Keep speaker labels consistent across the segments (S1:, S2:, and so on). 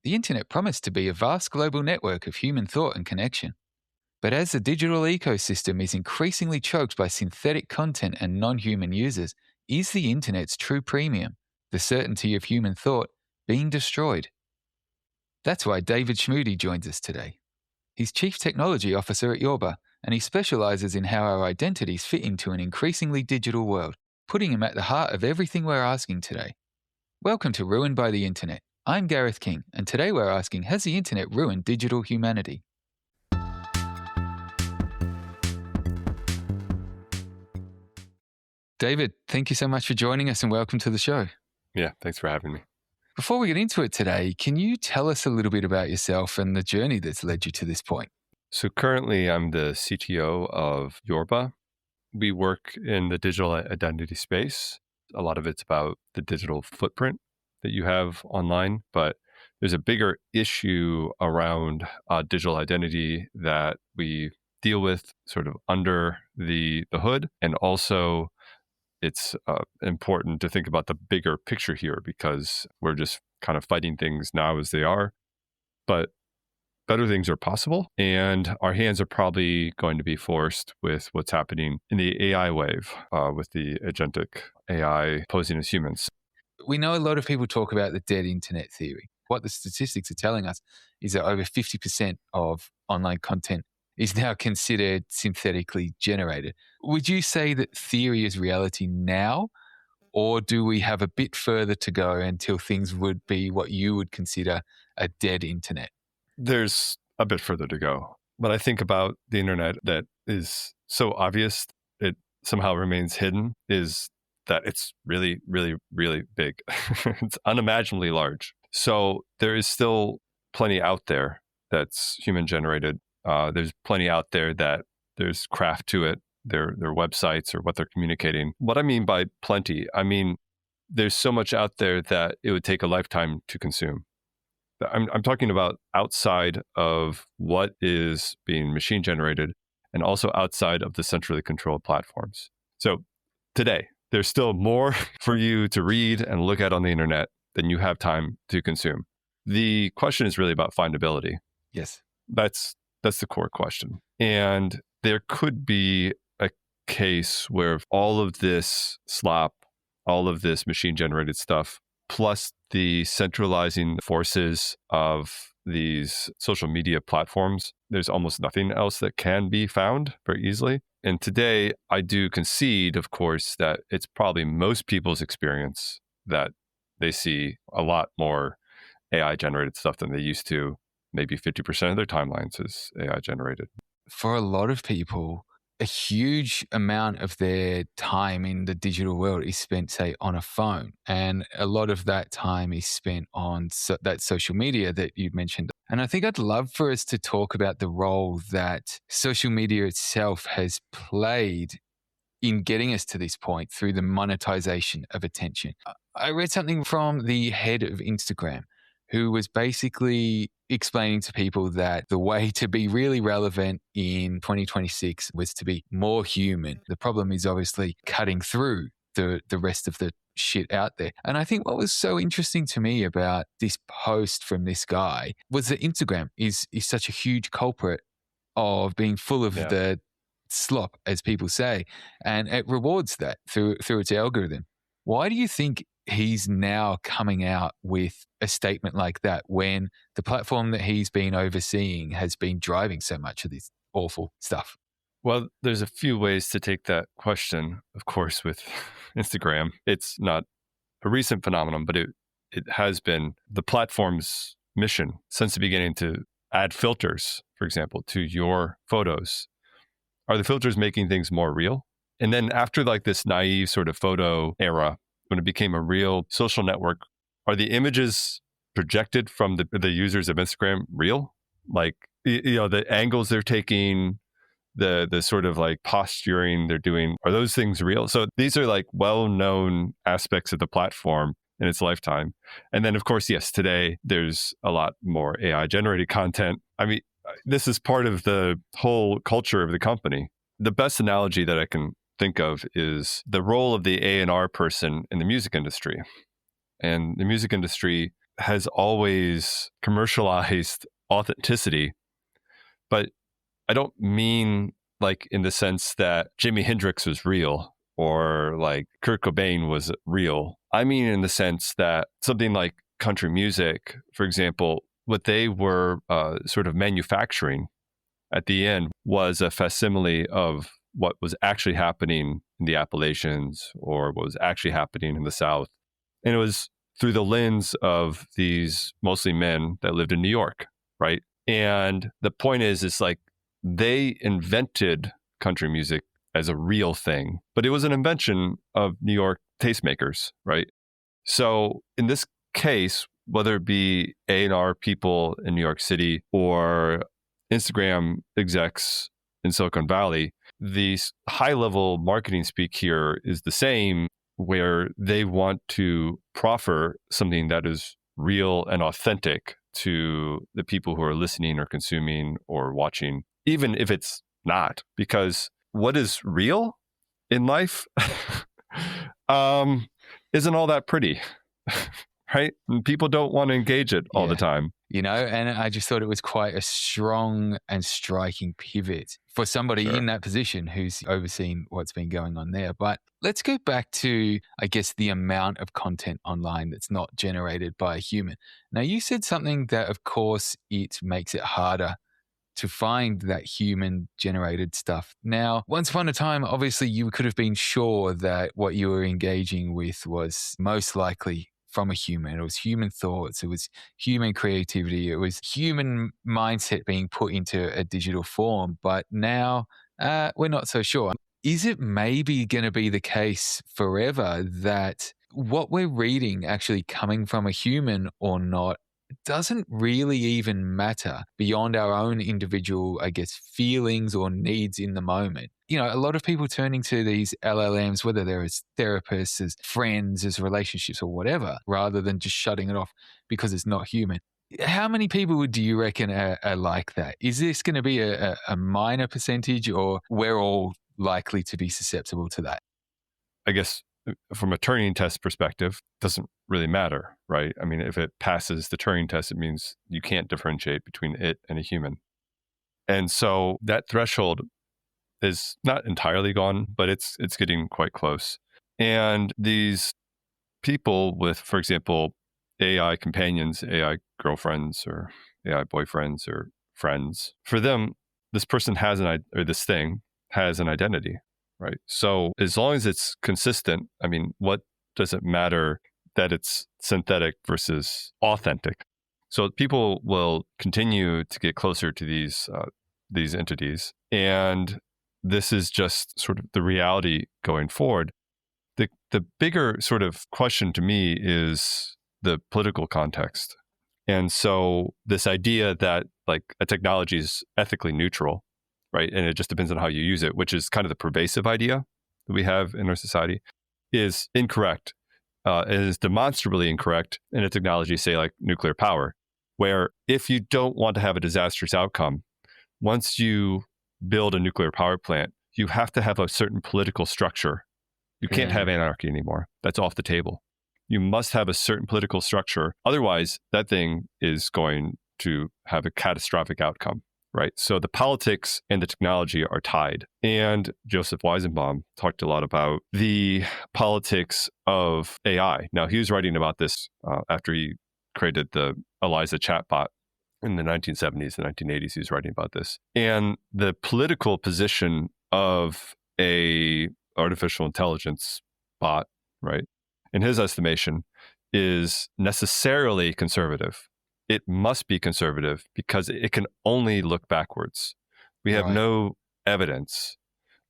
S1: The internet promised to be a vast global network of human thought and connection. But as the digital ecosystem is increasingly choked by synthetic content and non human users, is the internet's true premium, the certainty of human thought, being destroyed? That's why David Schmudde joins us today. He's Chief Technology Officer at Yorba, and he specialises in how our identities fit into an increasingly digital world, putting him at the heart of everything we're asking today. Welcome to Ruined by the Internet. I'm Gareth King, and today we're asking, has the internet ruined digital humanity? David, thank you so much for joining us and welcome to the show.
S2: Yeah, thanks for having me.
S1: Before we get into it today, can you tell us a little bit about yourself and the journey that's led you to this point?
S2: So currently I'm the CTO of Yorba. We work in the digital identity space. A lot of it's about the digital footprint that you have online, but there's a bigger issue around digital identity that we deal with sort of under the hood. And also it's important to think about the bigger picture here because we're just kind of fighting things now as they are. But better things are possible, and our hands are probably going to be forced with what's happening in the AI wave, with the agentic AI posing as humans.
S1: We know a lot of people talk about the dead internet theory. What the statistics are telling us is that over 50% of online content is now considered synthetically generated. Would you say that theory is reality now, or do we have a bit further to go until things would be what you would consider a dead internet?
S2: There's a bit further to go. But I think about the internet that is so obvious, it somehow remains hidden, is that it's really, really, really big. It's unimaginably large. So there is still plenty out there that's human generated. There's plenty out there that there's craft to it, their websites or what they're communicating. What I mean by plenty, I mean, there's so much out there that it would take a lifetime to consume. I'm talking about outside of what is being machine generated and also outside of the centrally controlled platforms. So today, there's still more for you to read and look at on the internet than you have time to consume. The question is really about findability.
S1: Yes.
S2: That's the core question. And there could be a case where all of this slop, all of this machine generated stuff, plus the centralizing forces of these social media platforms, there's almost nothing else that can be found very easily. And today, I do concede, of course, that it's probably most people's experience that they see a lot more AI-generated stuff than they used to. Maybe 50% of their timelines is AI-generated.
S1: For a lot of people, a huge amount of their time in the digital world is spent, say, on a phone. And a lot of that time is spent on that social media that you mentioned. And I think I'd love for us to talk about the role that social media itself has played in getting us to this point through the monetization of attention. I read something from the head of Instagram, who was basically explaining to people that the way to be really relevant in 2026 was to be more human. The problem is obviously cutting through the rest of the shit out there. And I think what was so interesting to me about this post from this guy was that Instagram is such a huge culprit of being full of the slop, as people say, and it rewards that through its algorithm. Why do you think he's now coming out with a statement like that when the platform that he's been overseeing has been driving so much of this awful stuff?
S2: Well, there's a few ways to take that question. Of course, with Instagram, it's not a recent phenomenon, but it has been the platform's mission since the beginning to add filters, for example, to your photos. Are the filters making things more real? And then after like this naive sort of photo era, when it became a real social network, are the images projected from the users of Instagram real? Like, the angles they're taking, the sort of like posturing they're doing, are those things real? So these are like well-known aspects of the platform in its lifetime. And then of course, yes, today there's a lot more AI generated content. I mean, this is part of the whole culture of the company. The best analogy that I can think of is the role of the A&R person in the music industry. And the music industry has always commercialized authenticity, but I don't mean like in the sense that Jimi Hendrix was real or like Kurt Cobain was real. I mean in the sense that something like country music, for example, what they were sort of manufacturing at the end was a facsimile of what was actually happening in the Appalachians or what was actually happening in the South. And it was through the lens of these mostly men that lived in New York, right? And the point is like they invented country music as a real thing, but it was an invention of New York tastemakers, right? So in this case, whether it be A&R people in New York City or Instagram execs in Silicon Valley, the high-level marketing speak here is the same, where they want to proffer something that is real and authentic to the people who are listening or consuming or watching, even if it's not. Because what is real in life isn't all that pretty, right? And people don't want to engage it all the time.
S1: And I just thought it was quite a strong and striking pivot for somebody in that position who's overseeing what's been going on there. But let's go back to, I guess, the amount of content online that's not generated by a human. Now, you said something that, of course, it makes it harder to find that human generated stuff. Now, once upon a time, obviously, you could have been sure that what you were engaging with was most likely from a human. It was human thoughts, it was human creativity, it was human mindset being put into a digital form. But now we're not so sure. Is it maybe going to be the case forever that what we're reading actually coming from a human or not doesn't really even matter beyond our own individual, I guess, feelings or needs in the moment? A lot of people turning to these LLMs, whether they're as therapists, as friends, as relationships or whatever, rather than just shutting it off because it's not human. How many people do you reckon are like that? Is this going to be a minor percentage, or we're all likely to be susceptible to that?
S2: I guess from a Turing test perspective, doesn't really matter, right? I mean, if it passes the Turing test, it means you can't differentiate between it and a human. And so that threshold is not entirely gone, but it's getting quite close. And these people with, for example, AI companions, AI girlfriends, or AI boyfriends or friends, for them, this person has this thing has an identity, right? So as long as it's consistent, I mean, what does it matter that it's synthetic versus authentic? So people will continue to get closer to these entities, and this is just sort of the reality going forward. The bigger sort of question to me is the political context. And so this idea that like a technology is ethically neutral, right? And it just depends on how you use it, which is kind of the pervasive idea that we have in our society, is incorrect. It is demonstrably incorrect in a technology, say like nuclear power, where if you don't want to have a disastrous outcome, once you build a nuclear power plant, you have to have a certain political structure. You can't have anarchy anymore. That's off the table. You must have a certain political structure. Otherwise, that thing is going to have a catastrophic outcome, right? So the politics and the technology are tied. And Joseph Weizenbaum talked a lot about the politics of AI. Now, he was writing about this after he created the Eliza chatbot in the 1970s and 1980s. He was writing about this. And the political position of a artificial intelligence bot, right, in his estimation, is necessarily conservative. It must be conservative because it can only look backwards. We have no evidence,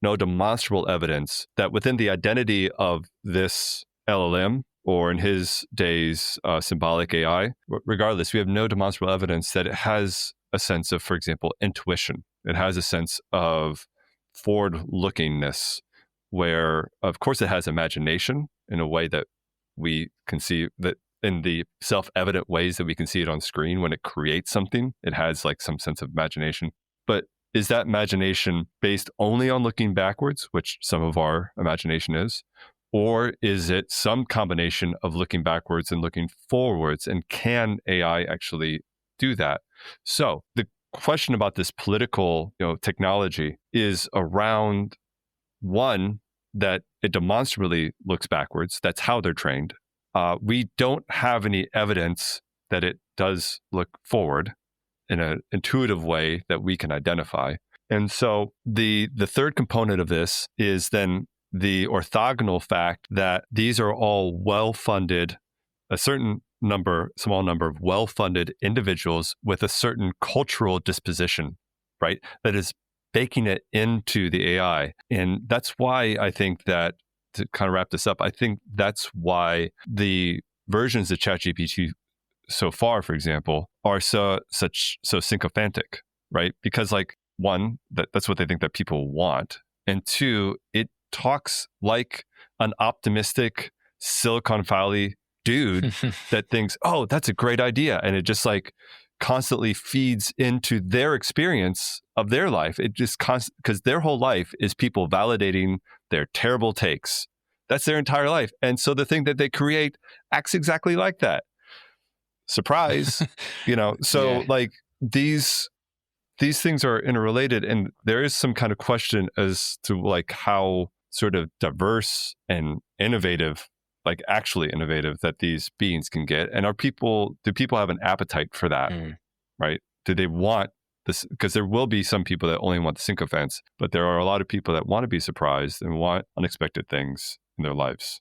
S2: no demonstrable evidence that within the identity of this LLM, or in his days, symbolic AI, regardless, we have no demonstrable evidence that it has a sense of, for example, intuition. It has a sense of forward-lookingness, where, of course, it has imagination in a way that we can see that in the self-evident ways that we can see it on screen. When it creates something, it has like some sense of imagination. But is that imagination based only on looking backwards, which some of our imagination is, Or is it some combination of looking backwards and looking forwards? And can AI actually do that? So the question about this political, technology is around one, that it demonstrably looks backwards. That's how they're trained. We don't have any evidence that it does look forward in an intuitive way that we can identify. And so the third component of this is then the orthogonal fact that these are all well-funded, a certain number, small number of well-funded individuals with a certain cultural disposition, right? That is baking it into the AI. And that's why I think that, to kind of wrap this up, I think that's why the versions of ChatGPT so far, for example, are so sycophantic, right? Because like one, that's what they think that people want. And two, it talks like an optimistic Silicon Valley dude that thinks, oh, that's a great idea. And it just like constantly feeds into their experience of their life. It just because their whole life is people validating their terrible takes. That's their entire life. And so the thing that they create acts exactly like that. Surprise, so
S1: Yeah.
S2: like these things are interrelated, and there is some kind of question as to like how sort of diverse and innovative, like actually innovative, that these beings can get. And do people have an appetite for that?
S1: Mm.
S2: Right? Do they want this? Because there will be some people that only want the sycophants, but there are a lot of people that want to be surprised and want unexpected things in their lives.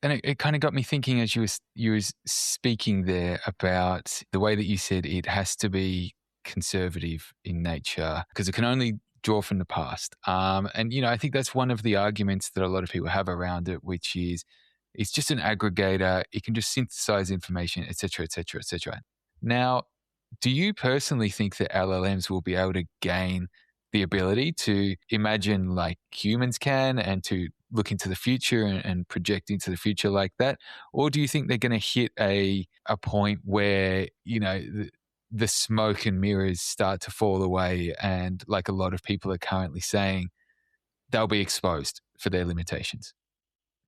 S1: And it kind of got me thinking as you was speaking there about the way that you said it has to be conservative in nature because it can only draw from the past. And I think that's one of the arguments that a lot of people have around it, which is it's just an aggregator. It can just synthesize information, et cetera, et cetera, et cetera. Now, do you personally think that LLMs will be able to gain the ability to imagine like humans can and to look into the future and project into the future like that? Or do you think they're going to hit a point where, the smoke and mirrors start to fall away and like a lot of people are currently saying, they'll be exposed for their limitations?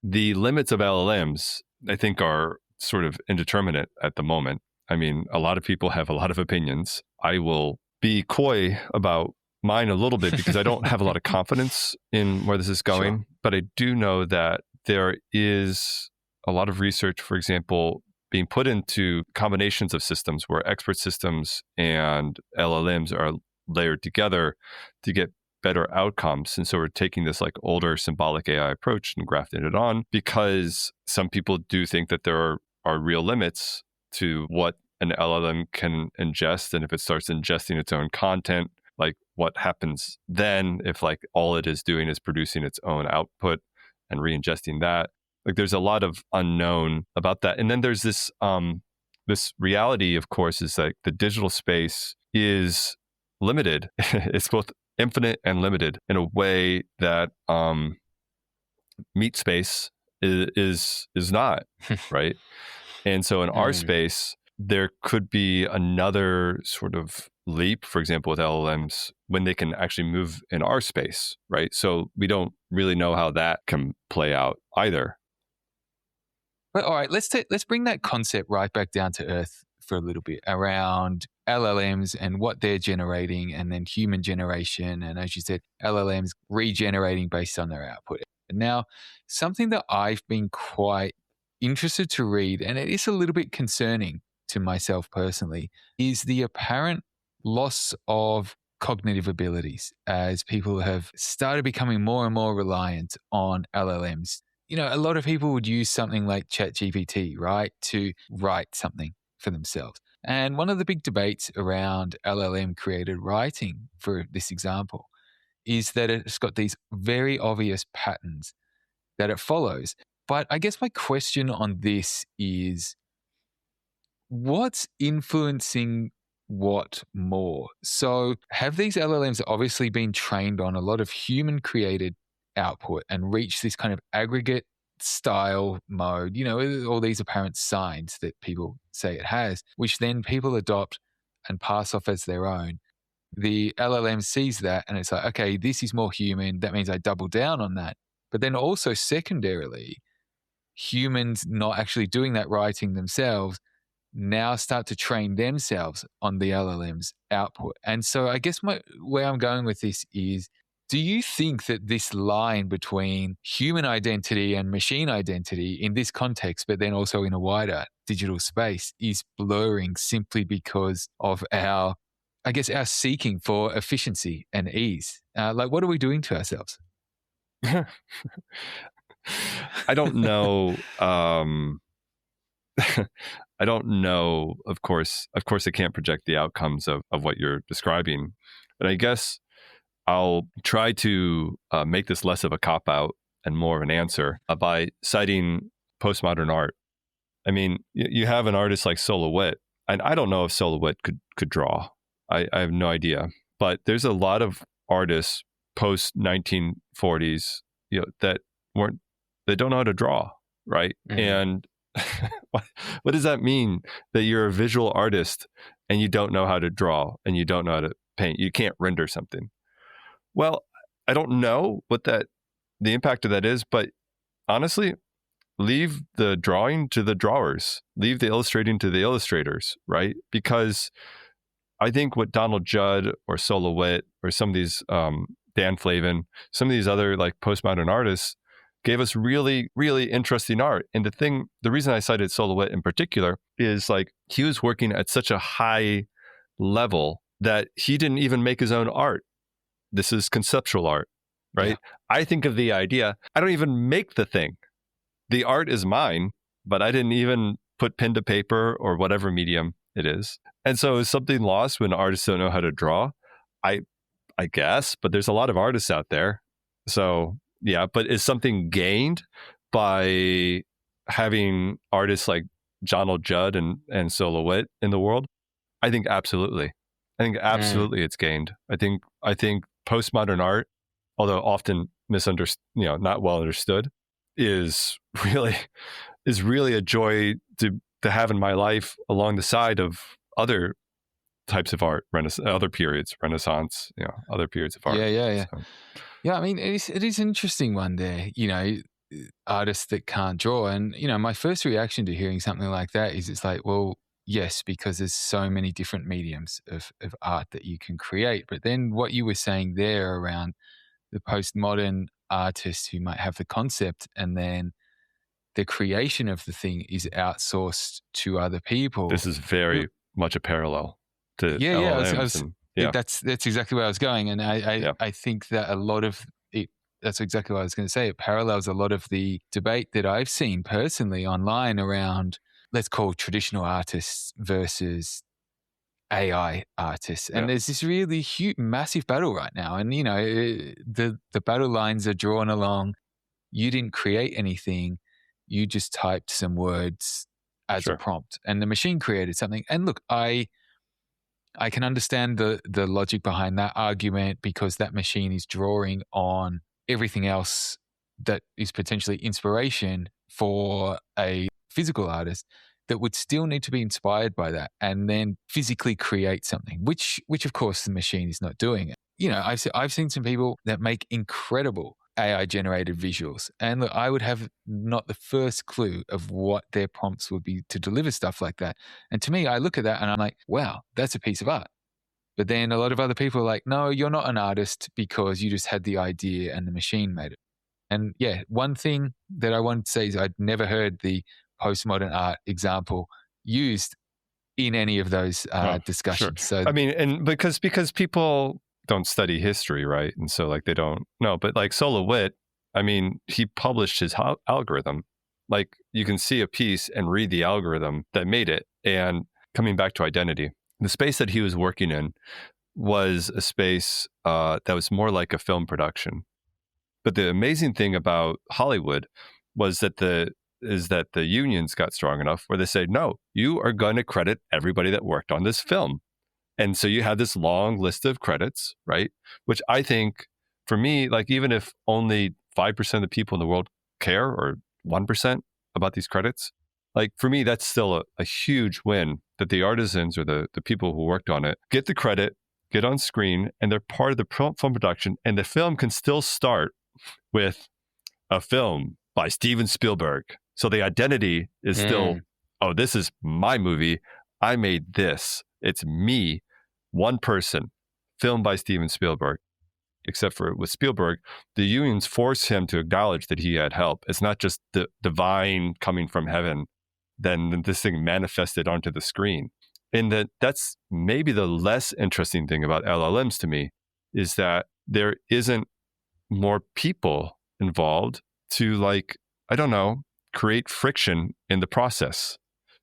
S2: The limits of LLMs, I think, are sort of indeterminate at the moment. I mean, a lot of people have a lot of opinions. I will be coy about mine a little bit because I don't have a lot of confidence in where this is going.
S1: Sure.
S2: But I do know that there is a lot of research, for example, being put into combinations of systems where expert systems and LLMs are layered together to get better outcomes. And so we're taking this like older symbolic AI approach and grafting it on because some people do think that there are real limits to what an LLM can ingest. And if it starts ingesting its own content, like what happens then if like all it is doing is producing its own output and re-ingesting that? Like there's a lot of unknown about that. And then there's this this reality, of course, is like the digital space is limited. It's both infinite and limited in a way that meat space is not, right? And so in our space, there could be another sort of leap, for example, with LLMs, when they can actually move in our space, right? So we don't really know how that can play out either.
S1: But all right, let's bring that concept right back down to earth for a little bit around LLMs and what they're generating, and then human generation, and as you said, LLMs regenerating based on their output. And now, something that I've been quite interested to read, and it is a little bit concerning to myself personally, is the apparent loss of cognitive abilities as people have started becoming more and more reliant on LLMs. A lot of people would use something like ChatGPT, right, to write something for themselves. And one of the big debates around LLM created writing, for this example, is that it's got these very obvious patterns that it follows. But I guess my question on this is, what's influencing what more? So, have these LLMs obviously been trained on a lot of human created output and reached this kind of aggregate style mode, all these apparent signs that people say it has, which then people adopt and pass off as their own? The LLM sees that and it's like, okay, this is more human. That means I double down on that. But then also secondarily, humans not actually doing that writing themselves now start to train themselves on the LLM's output. And so I guess where I'm going with this is, do you think that this line between human identity and machine identity in this context, but then also in a wider digital space, is blurring simply because of our, I guess, our seeking for efficiency and ease? Like, what are we doing to ourselves?
S2: I don't know. I don't know. Of course, I can't project the outcomes of what you're describing, but I guess I'll try to make this less of a cop out and more of an answer by citing postmodern art. I mean, you have an artist like Silhouette, and I don't know if Silhouette could draw. I have no idea, but there's a lot of artists post 1940s, that weren't they don't know how to draw, right?
S1: Mhm.
S2: And what does that mean, that you're a visual artist and you don't know how to draw and you don't know how to paint? You can't render something. Well, I don't know what the impact of that is, but honestly, leave the drawing to the drawers, leave the illustrating to the illustrators, right? Because I think what Donald Judd or Silhouette or some of these Dan Flavin, some of these other like postmodern artists gave us really, really interesting art. And the reason I cited Silhouette in particular is like he was working at such a high level that he didn't even make his own art. This is conceptual art,
S1: Yeah.
S2: right? I think of the idea. I don't even make the thing. The art is mine, but I didn't even put pen to paper or whatever medium it is. And so is something lost when artists don't know how to draw? I I guess, but there's a lot of artists out there. So yeah, but is something gained by having artists like Donald Judd and Silhouette in the world? I think absolutely. I think
S1: Mm.
S2: absolutely it's gained. I think postmodern art, although often misunderstood, not well understood, is really is really a joy to have in my life along the side of other types of art, other periods, Renaissance, other periods of art.
S1: Yeah, yeah, yeah.
S2: So
S1: Yeah, I mean, it is an interesting one there, artists that can't draw. And, my first reaction to hearing something like that is it's like, well, yes, because there's so many different mediums of art that you can create. But then what you were saying there around the postmodern artists who might have the concept and then the creation of the thing is outsourced to other people.
S2: this is very much a parallel to
S1: Yeah, yeah.
S2: LLMs and yeah,
S1: That's exactly where I was going, and
S2: yeah,
S1: I think that a lot of it. That's exactly what I was going to say. It parallels a lot of the debate that I've seen personally online around, let's call traditional artists versus AI artists, and
S2: yeah,
S1: there's this really huge, massive battle right now. And the battle lines are drawn along. You didn't create anything; you just typed some words as a
S2: sure,
S1: prompt, and the machine created something. And look, I can understand the logic behind that argument because that machine is drawing on everything else that is potentially inspiration for a physical artist that would still need to be inspired by that and then physically create something, which of course the machine is not doing. I've seen some people that make incredible AI generated visuals, and look, I would have not the first clue of what their prompts would be to deliver stuff like that. And to me, I look at that and I'm like, wow, that's a piece of art. But then a lot of other people are like, no, you're not an artist because you just had the idea and the machine made it. And yeah, one thing that I wanted to say is I'd never heard the postmodern art example used in any of those
S2: oh, sure.
S1: discussions. So
S2: I mean, and because people don't study history, right? And so like they don't know, but like Silhouette, I mean, he published his algorithm. Like you can see a piece and read the algorithm that made it. And coming back to identity, the space that he was working in was a space that was more like a film production. But the amazing thing about Hollywood was that the unions got strong enough where they said, no, you are going to credit everybody that worked on this film. And so you have this long list of credits, right? Which I think for me, like even if only 5% of the people in the world care or 1% about these credits, like for me, that's still a huge win that the artisans or the people who worked on it get the credit, get on screen, and they're part of the film production. And the film can still start with a film by Steven Spielberg. So the identity is still, oh, this is my movie. I made this. It's me, one person, filmed by Steven Spielberg. Except for with Spielberg, the unions force him to acknowledge that he had help. It's not just the divine coming from heaven, then this thing manifested onto the screen. And that's maybe the less interesting thing about LLMs to me, is that there isn't more people involved to, like, I don't know, create friction in the process,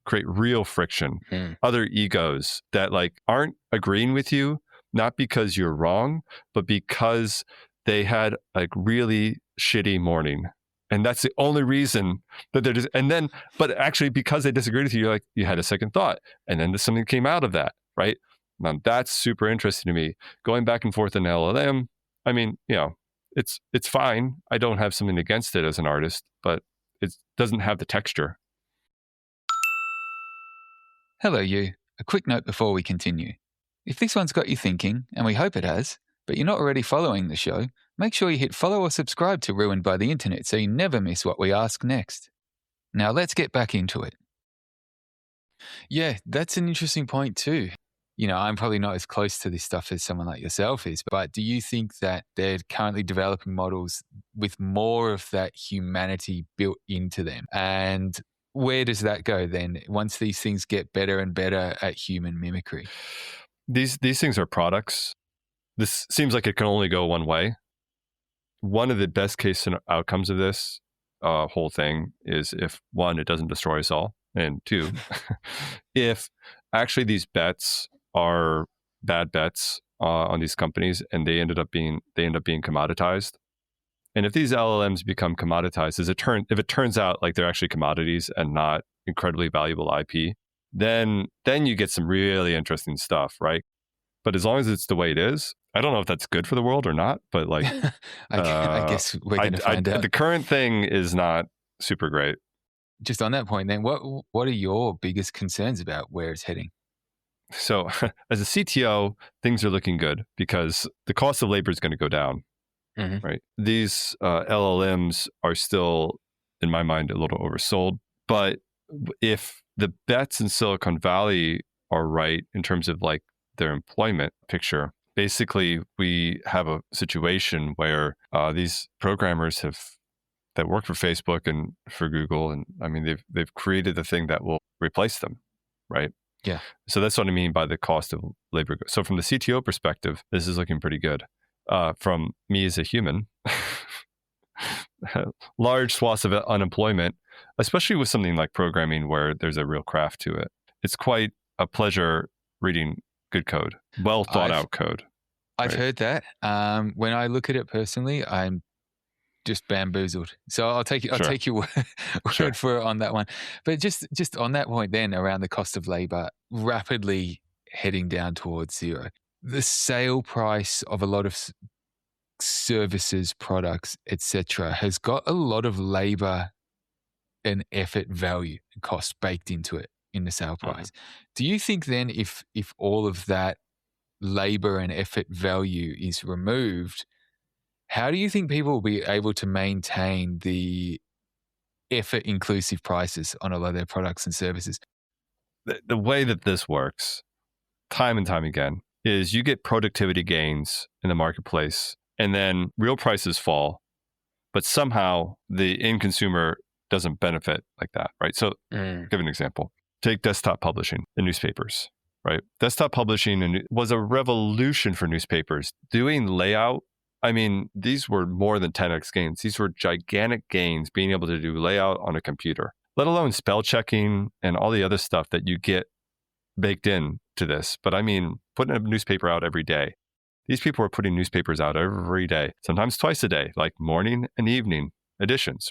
S2: create real friction, other egos that like aren't agreeing with you, not because you're wrong, but because they had a really shitty morning. And that's the only reason that they're just, and then, but actually because they disagreed with you, you're like, you had a second thought. And then something came out of that, right? Now that's super interesting to me. Going back and forth in LLM, I mean, you know, it's fine. I don't have something against it as an artist, but it doesn't have the texture.
S1: Hello, you. A quick note before we continue. If this one's got you thinking, and we hope it has, but you're not already following the show, make sure you hit follow or subscribe to Ruined by the Internet so you never miss what we ask next. Now let's get back into it. Yeah, that's an interesting point too. You know, I'm probably not as close to this stuff as someone like yourself is, but do you think that they're currently developing models with more of that humanity built into them? And where does that go then once these things get better and better at human mimicry?
S2: These things are products. This seems like it can only go one way. One of the best case outcomes of this whole thing is if, one, it doesn't destroy us all, and two, if actually these bets are bad bets on these companies and they end up being commoditized. And if these LLMs become commoditized, if it turns out like they're actually commodities and not incredibly valuable IP, then you get some really interesting stuff, right? But as long as it's the way it is, I don't know if that's good for the world or not, but like,
S1: I guess we're going to find out.
S2: The current thing is not super great.
S1: Just on that point then, what are your biggest concerns about where it's heading?
S2: So as a CTO, things are looking good because the cost of labor is going to go down, right? These LLMs are still, in my mind, a little oversold. But if the bets in Silicon Valley are right in terms of like their employment picture, basically we have a situation where these programmers that work for Facebook and for Google, and I mean they've created the thing that will replace them, right?
S1: Yeah.
S2: So that's what I mean by the cost of labor. So from the CTO perspective, this is looking pretty good. From me as a human, large swaths of unemployment, especially with something like programming where there's a real craft to it. It's quite a pleasure reading good code, well thought out code.
S1: I've heard that. When I look at it personally, I'm just bamboozled. So I'll take your word for it on that one. But just on that point then around the cost of labor rapidly heading down towards zero. The sale price of a lot of services, products, etc., has got a lot of labor and effort value and cost baked into it in the sale price. Do you think then if all of that labor and effort value is removed, how do you think people will be able to maintain the effort inclusive prices on a lot of their products and services?
S2: The way that this works, time and time again, is you get productivity gains in the marketplace and then real prices fall, but somehow the end consumer doesn't benefit like that, right? So give an example. Take desktop publishing in newspapers, right? Desktop publishing was a revolution for newspapers. Doing layout, I mean, these were more than 10x gains. These were gigantic gains being able to do layout on a computer, let alone spell checking and all the other stuff that you get baked in to this. But I mean, putting a newspaper out every day. These people are putting newspapers out every day, sometimes twice a day, like morning and evening editions.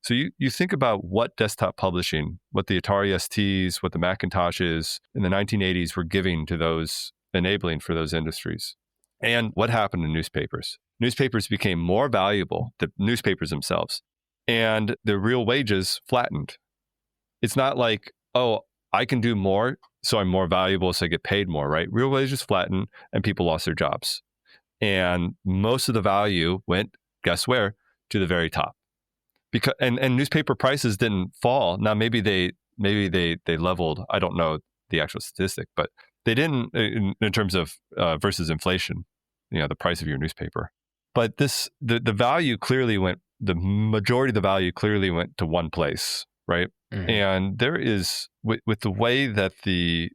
S2: So you think about what desktop publishing, what the Atari STs, what the Macintoshes in the 1980s were giving to those, enabling for those industries. And what happened to newspapers? Newspapers became more valuable, the newspapers themselves, and the real wages flattened. It's not like, oh, I can do more, so I'm more valuable, so I get paid more, right? Real wages flattened and people lost their jobs. And most of the value went, guess where? To the very top. because and newspaper prices didn't fall. Now maybe they leveled. I don't know the actual statistic, but they didn't in terms of versus inflation, the price of your newspaper. But the value clearly went. The majority of the value clearly went to one place, right?
S1: Mm-hmm.
S2: And there is with the way that the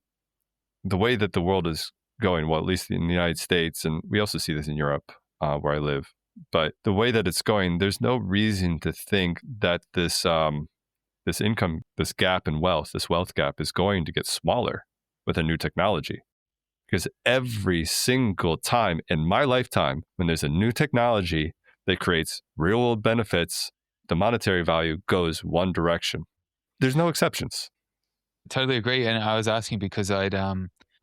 S2: world is going, well, at least in the United States, and we also see this in Europe, where I live. But the way that it's going, there's no reason to think that this income, this gap in wealth, this wealth gap is going to get smaller with a new technology. Because every single time in my lifetime, when there's a new technology that creates real world benefits, the monetary value goes one direction. There's no exceptions.
S1: Totally agree. And I was asking because I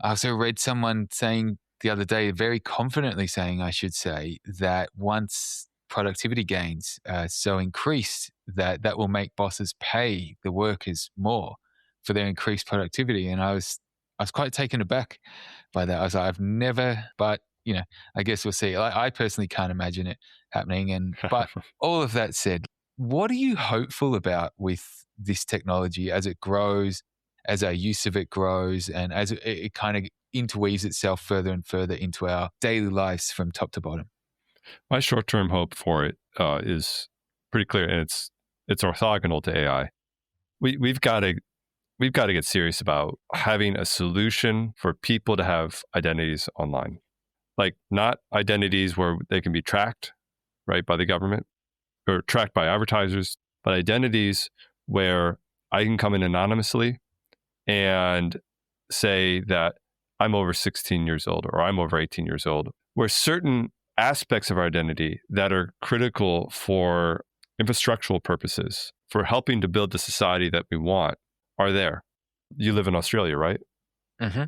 S1: also read someone saying the other day, very confidently saying, I should say, that once productivity gains so increased that will make bosses pay the workers more for their increased productivity. And I was quite taken aback by that. I was like, I've never, but I guess we'll see. I personally can't imagine it happening. But all of that said, what are you hopeful about with this technology as it grows, as our use of it grows, and as it kind of interweaves itself further and further into our daily lives from top to bottom?
S2: My short-term hope for it is pretty clear, and it's orthogonal to AI. We've got to get serious about having a solution for people to have identities online, like not identities where they can be tracked, right, by the government or tracked by advertisers, but identities where I can come in anonymously and say that I'm over 16 years old or I'm over 18 years old, where certain aspects of our identity that are critical for infrastructural purposes, for helping to build the society that we want, are there. You live in Australia, right?
S1: Mm-hmm.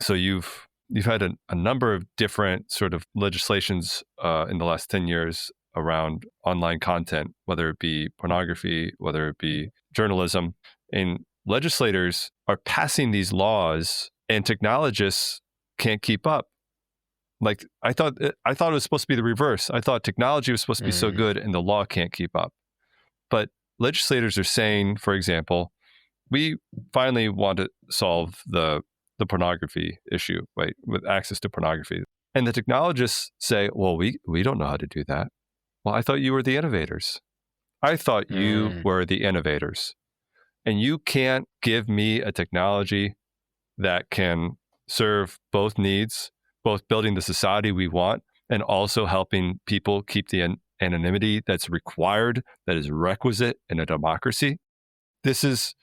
S2: So you've had a number of different sort of legislations in the last 10 years around online content, whether it be pornography, whether it be journalism. And legislators are passing these laws and technologists can't keep up. Like I thought it was supposed to be the reverse. I thought technology was supposed to be so good and the law can't keep up. But legislators are saying, for example, we finally want to solve the pornography issue, right, with access to pornography. And the technologists say, well, we don't know how to do that. Well, I thought you were the innovators. I thought you were the innovators. And you can't give me a technology that can serve both needs, both building the society we want and also helping people keep the anonymity that's required, that is requisite in a democracy. This is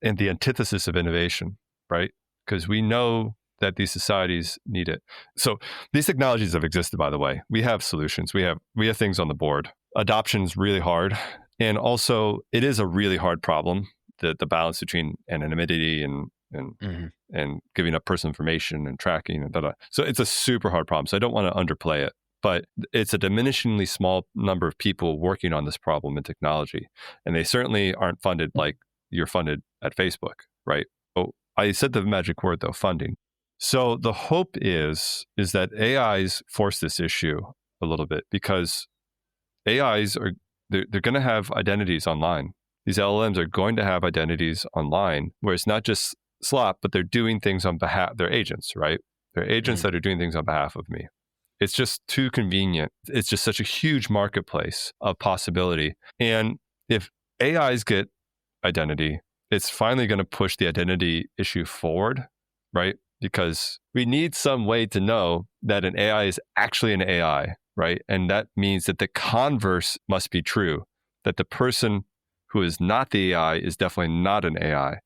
S2: in the antithesis of innovation, right? Because we know that these societies need it. So these technologies have existed, by the way. We have solutions. We have things on the board. Adoption is really hard. And also it is a really hard problem, the balance between anonymity and giving up personal information and tracking and da-da. So it's a super hard problem. So I don't want to underplay it, but it's a diminishingly small number of people working on this problem in technology. And they certainly aren't funded like you're funded at Facebook, right? Oh, I said the magic word though, funding. So the hope is that AIs force this issue a little bit because AIs they're going to have identities online. These LLMs are going to have identities online where it's not just slop, but they're doing things on behalf, they're agents, right? They're agents that are doing things on behalf of me. It's just too convenient. It's just such a huge marketplace of possibility. And if AIs get identity, it's finally going to push the identity issue forward, right? Because we need some way to know that an AI is actually an AI, right? And that means that the converse must be true, that the person who is not the AI is definitely not an AI.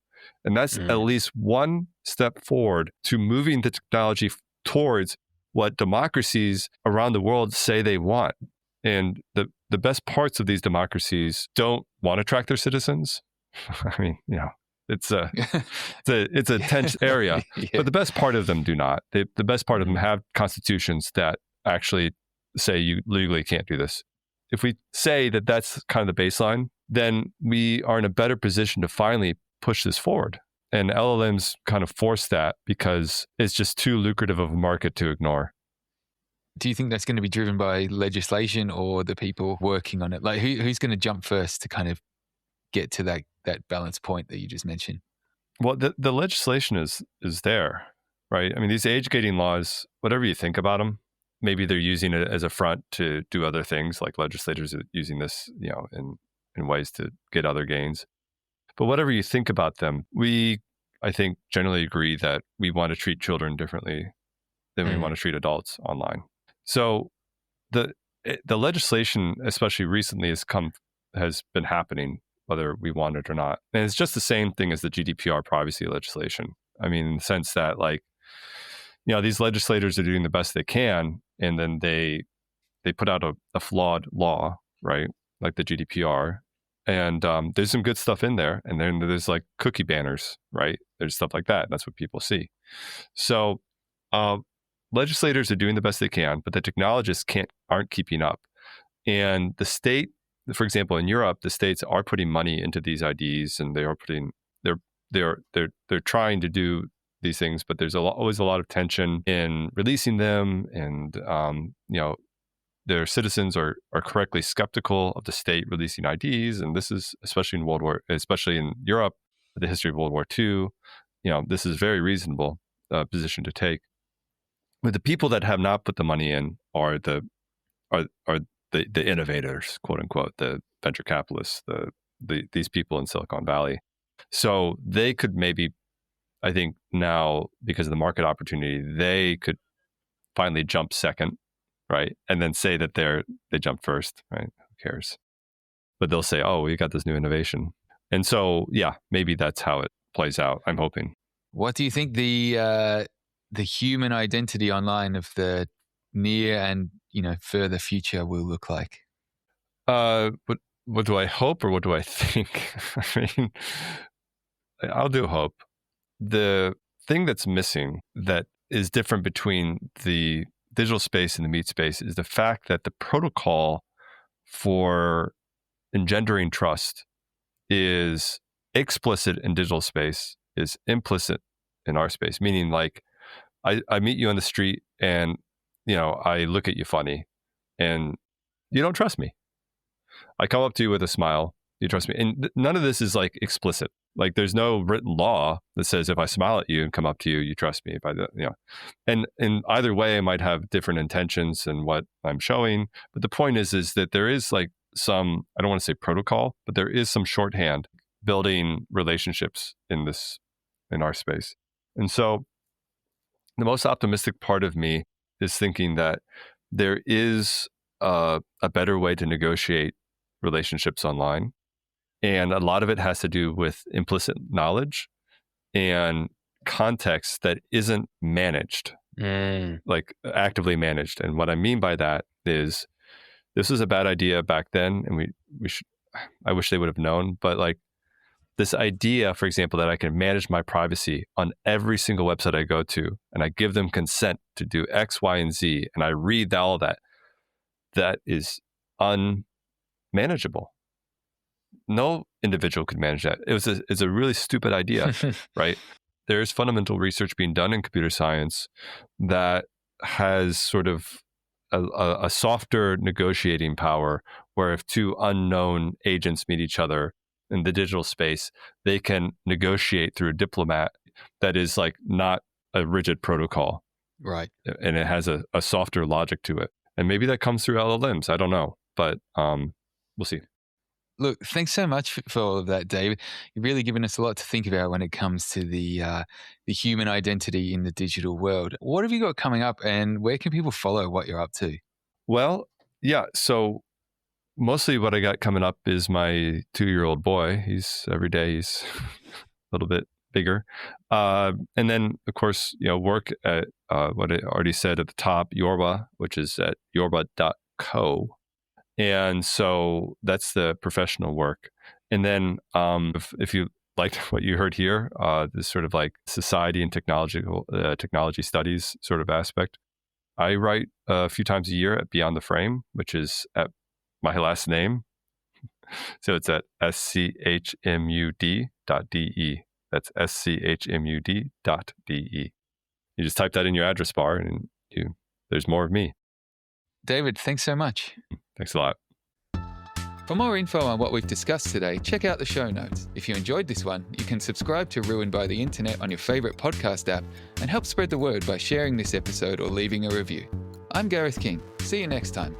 S2: And that's at least one step forward to moving the technology towards what democracies around the world say they want. And the best parts of these democracies don't want to track their citizens. I mean, it's a tense area, but the best part of them do not. The best part of them have constitutions that actually say you legally can't do this. If we say that that's kind of the baseline, then we are in a better position to finally push this forward. And LLMs kind of force that because it's just too lucrative of a market to ignore.
S1: Do you think that's going to be driven by legislation or the people working on it? Like, who's going to jump first to kind of get to that balance point that you just mentioned?
S2: Well, the legislation is there, right? I mean, these age gating laws, whatever you think about them, maybe they're using it as a front to do other things, like legislators are using this, in ways to get other gains. But whatever you think about them, I think, generally agree that we want to treat children differently than we want
S1: Mm,
S2: to treat adults online. So the the legislation, especially recently, has been happening, whether we want it or not. And it's just the same thing as the GDPR privacy legislation. I mean, in the sense that, like, these legislators are doing the best they can, and then they put out a flawed law, right? Like the GDPR. And there's some good stuff in there. And then there's like cookie banners, right? There's stuff like that. That's what people see. So uh, legislators are doing the best they can, but the technologists aren't keeping up. And the state, for example, in Europe, the states are putting money into these IDs, and they're they're trying to do these things, but there's always a lot of tension in releasing them, and their citizens are correctly skeptical of the state releasing IDs, and this is especially in Europe, the history of World War II. This is a very reasonable position to take. But the people that have not put the money in are the innovators, quote unquote, the venture capitalists, these people in Silicon Valley. So they could maybe, I think now, because of the market opportunity, they could finally jump second, right? And then say that they jumped first, right? Who cares? But they'll say, "Oh, we got this new innovation," and so yeah, maybe that's how it plays out. I'm hoping.
S1: what do you think the human identity online of the near and further future will look like?
S2: What do I hope, or what do I think? I mean, I'll do hope. The thing that's missing that is different between the digital space and the meat space is the fact that the protocol for engendering trust is explicit in digital space, is implicit in our space, meaning, like, I meet you on the street, and I look at you funny, and you don't trust me. I come up to you with a smile, you trust me. And none of this is like explicit. Like, there's no written law that says if I smile at you and come up to you, you trust me. If I, and in either way, I might have different intentions in what I'm showing. But the point is that there is, like, some, I don't want to say protocol, but there is some shorthand building relationships in our space. And so the most optimistic part of me is thinking that there is a better way to negotiate relationships online. And a lot of it has to do with implicit knowledge and context that isn't managed, like actively managed. And what I mean by that is, this was a bad idea back then, and we should, I wish they would have known, but, like, this idea, for example, that I can manage my privacy on every single website I go to, and I give them consent to do X, Y, and Z, and I read all of that, that is unmanageable. No individual could manage that. It's a really stupid idea, right? There's fundamental research being done in computer science that has sort of a softer negotiating power, where if two unknown agents meet each other in the digital space, they can negotiate through a diplomat that is, like, not a rigid protocol.
S1: Right.
S2: And it has a softer logic to it. And maybe that comes through LLMs. I don't know. But we'll see.
S1: Look, thanks so much for all of that, David. You've really given us a lot to think about when it comes to the human identity in the digital world. What have you got coming up, and where can people follow what you're up to?
S2: Well, yeah. So mostly what I got coming up is my 2-year-old boy. Every day he's a little bit bigger. And then, of course, work at what I already said at the top, Yorba, which is at yorba.co. And so that's the professional work. And then if you liked what you heard here, this sort of like society and technology studies sort of aspect, I write a few times a year at Beyond the Frame, which is at my last name. So it's at schmud.de. That's schmud.de. You just type that in your address bar, and there's more of me.
S1: David, thanks so much.
S2: Thanks a lot.
S1: For more info on what we've discussed today, check out the show notes. If you enjoyed this one, you can subscribe to Ruined by the Internet on your favorite podcast app and help spread the word by sharing this episode or leaving a review. I'm Gareth King. See you next time.